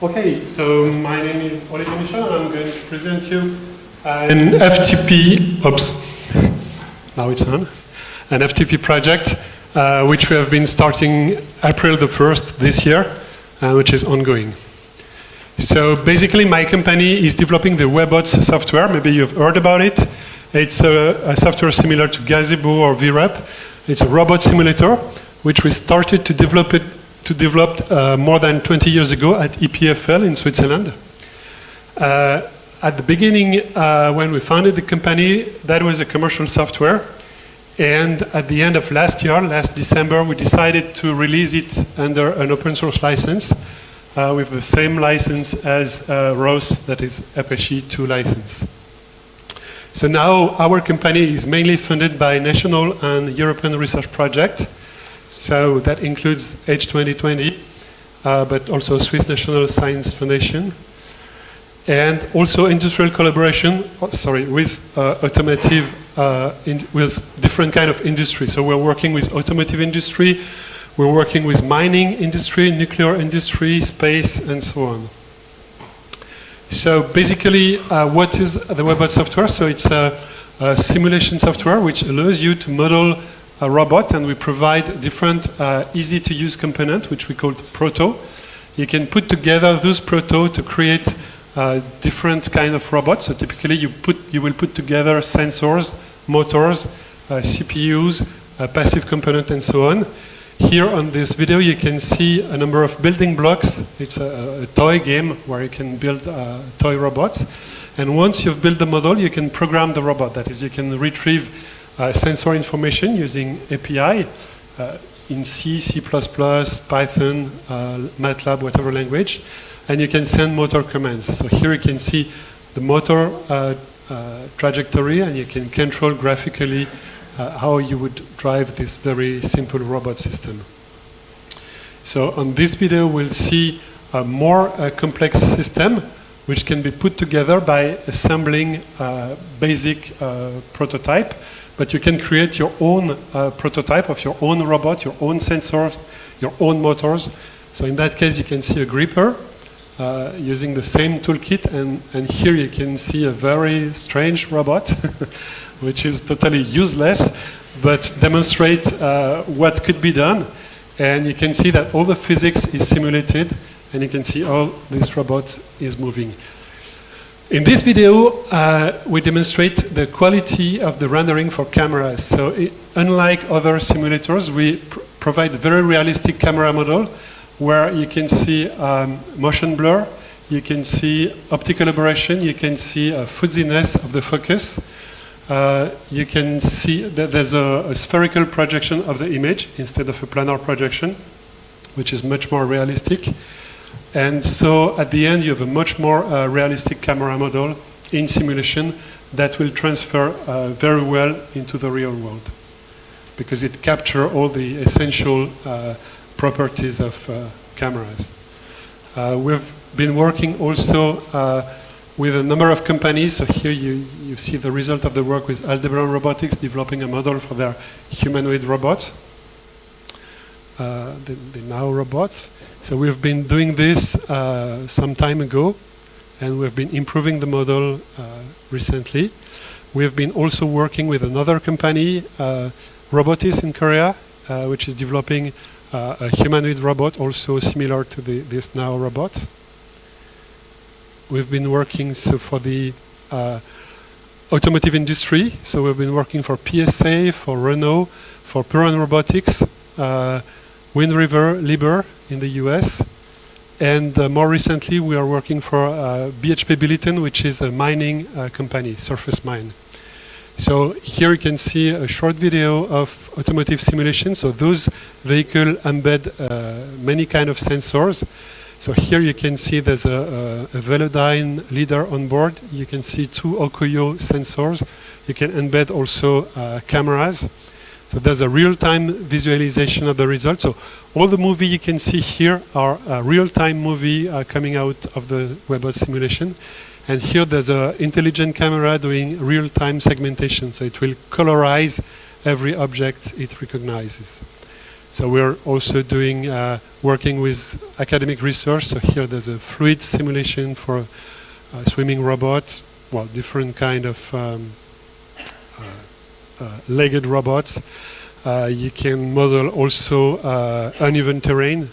Okay, so my name is Olivier Michel and I'm going to present you an FTP, now it's on, an FTP project which we have been starting April the 1st this year, which is ongoing. So basically my company is developing the Webots software. Maybe you've heard about it. It's a software similar to Gazebo or VREP. It's a robot simulator which we started to develop more than 20 years ago at EPFL in Switzerland. At the beginning, when we founded the company, that was a commercial software. And at the end of last year, last December, we decided to release it under an open source license with the same license as ROS, that is Apache 2 license. So now our company is mainly funded by national and European research projects. So that includes H2020, but also Swiss National Science Foundation, and also industrial collaboration, with automotive, with different kind of industry. So we're working with automotive industry, we're working with mining industry, nuclear industry, space, and so on. So basically, what is the Webots software? So it's a simulation software which allows you to model a robot, and we provide different easy-to-use components, which we call proto. You can put together those proto to create different kind of robots. So typically, you will put together sensors, motors, CPUs, passive component, and so on. Here on this video, you can see a number of building blocks. It's a toy game where you can build toy robots. And once you've built the model, you can program the robot. That is, you can retrieve sensor information using API in C, C++, Python, MATLAB, whatever language, and you can send motor commands. So here you can see the motor trajectory, and you can control graphically how you would drive this very simple robot system. So on this video, we'll see a more complex system which can be put together by assembling basic prototype. But you can create your own prototype of your own robot, your own sensors, your own motors. So in that case, you can see a gripper using the same toolkit. And here you can see a very strange robot, which is totally useless, but demonstrates what could be done. And you can see that all the physics is simulated, and you can see how this robot is moving. In this video, we demonstrate the quality of the rendering for cameras. So unlike other simulators, we provide a very realistic camera model where you can see motion blur, you can see optical aberration, you can see fuzziness of the focus. You can see that there's a spherical projection of the image instead of a planar projection, which is much more realistic. And so at the end, you have a much more realistic camera model in simulation that will transfer very well into the real world, because it captures all the essential properties of cameras. We've been working also with a number of companies. So here you see the result of the work with Aldebaran Robotics, developing a model for their humanoid robot, the Now robot. So we've been doing this some time ago, and we've been improving the model recently. We've been also working with another company, Robotics in Korea, which is developing a humanoid robot also similar to this Now robot. We've been working for the automotive industry. So we've been working for PSA, for Renault, for Puron Robotics, Wind River, Liber in the US, and more recently we are working for BHP Billiton, which is a mining company, surface mine. So here you can see a short video of automotive simulation. So those vehicles embed many kind of sensors. So here you can see there's a Velodyne leader on board. You can see two Okoyo sensors. You can embed also cameras. So there's a real-time visualization of the results. So all the movie you can see here are a real-time movie coming out of the Webots simulation. And here there's an intelligent camera doing real-time segmentation. So it will colorize every object it recognizes. So we're also doing working with academic research. So here there's a fluid simulation for swimming robots, well, different kind of legged robots. You can model also uneven terrain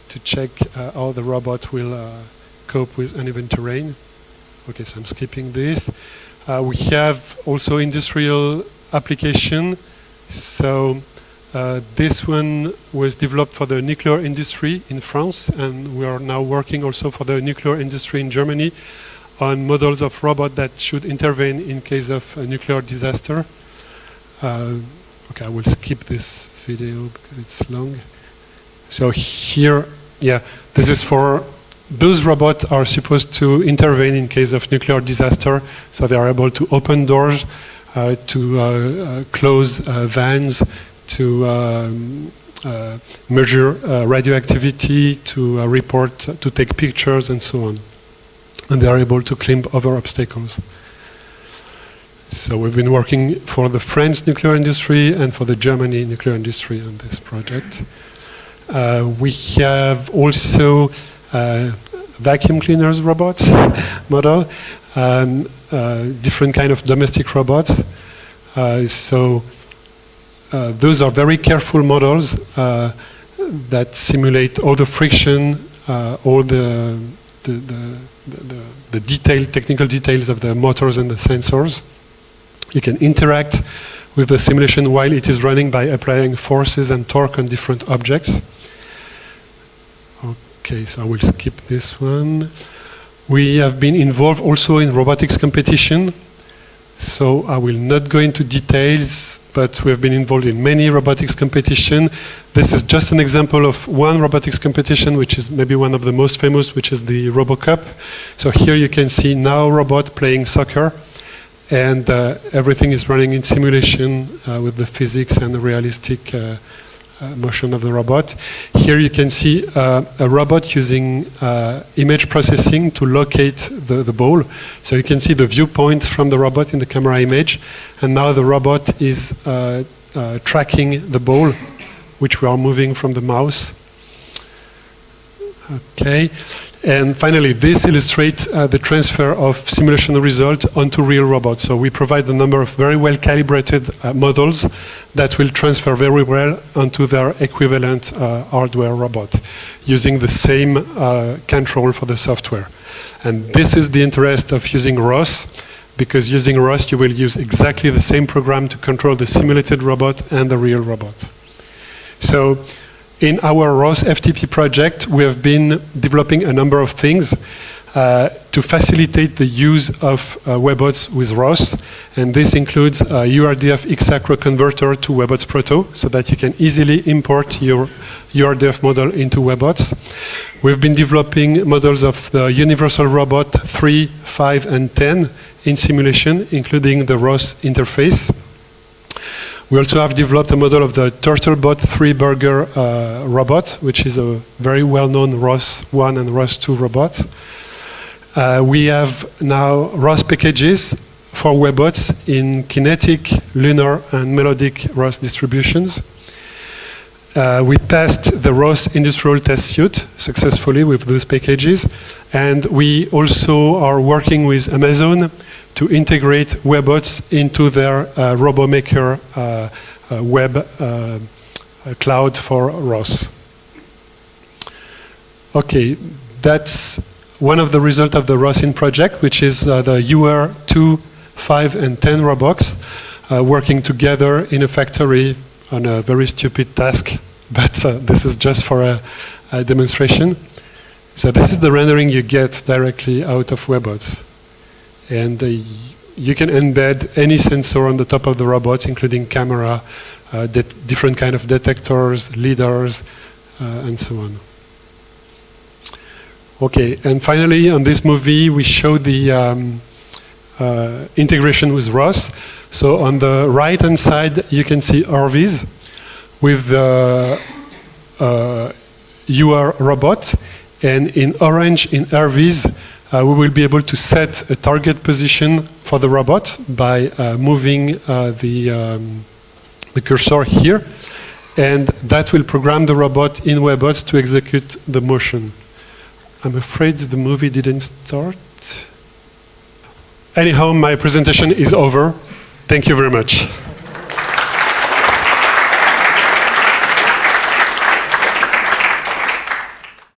to check how the robot will cope with uneven terrain. Okay, so I'm skipping this. We have also industrial application. So this one was developed for the nuclear industry in France, and we are now working also for the nuclear industry in Germany on models of robots that should intervene in case of a nuclear disaster. Okay, I will skip this video because it's long. So here, yeah, this is for those robots are supposed to intervene in case of nuclear disaster. So they are able to open doors, to close vans, to measure radioactivity, to report, to take pictures, and so on. And they are able to climb over obstacles. So we've been working for the French nuclear industry and for the Germany nuclear industry on this project. We have also vacuum cleaners robots model, different kind of domestic robots. Those are very careful models that simulate all the friction, all the technical details of the motors and the sensors. You can interact with the simulation while it is running by applying forces and torque on different objects. Okay, so I will skip this one. We have been involved also in robotics competition. So I will not go into details, but we have been involved in many robotics competition. This is just an example of one robotics competition, which is maybe one of the most famous, which is the RoboCup. So here you can see now robot playing soccer. And everything is running in simulation with the physics and the realistic motion of the robot. Here you can see a robot using image processing to locate the ball. So you can see the viewpoint from the robot in the camera image. And now the robot is tracking the ball, which we are moving from the mouse. Okay. And finally, this illustrates the transfer of simulation results onto real robots. So we provide a number of very well-calibrated models that will transfer very well onto their equivalent hardware robot, using the same control for the software. And this is the interest of using ROS, because using ROS, you will use exactly the same program to control the simulated robot and the real robot. So, in our ROS FTP project, we have been developing a number of things to facilitate the use of Webots with ROS. And this includes a URDF X-Acro converter to Webots Proto, so that you can easily import your URDF model into Webots. We've been developing models of the Universal Robot 3, 5, and 10 in simulation, including the ROS interface. We also have developed a model of the TurtleBot 3-burger robot, which is a very well-known ROS-I and ROS-II robot. We have now ROS packages for Webots in kinetic, lunar, and melodic ROS distributions. We passed the ROS-Industrial test suite successfully with those packages, and we also are working with Amazon to integrate Webots into their RoboMaker web cloud for ROS. Okay, that's one of the results of the ROSIN project, which is the UR2, 5, and 10 robots working together in a factory on a very stupid task, but this is just for a demonstration. So this is the rendering you get directly out of Webots. And you can embed any sensor on the top of the robots, including camera, different kind of detectors, lidars, and so on. Okay, and finally, on this movie, we show the integration with ROS. So on the right-hand side, you can see RVs with the UR robot, and in orange, in RVs, we will be able to set a target position for the robot by moving the cursor here. and that will program the robot in Webots to execute the motion. I'm afraid the movie didn't start. Anyhow, my presentation is over. Thank you very much.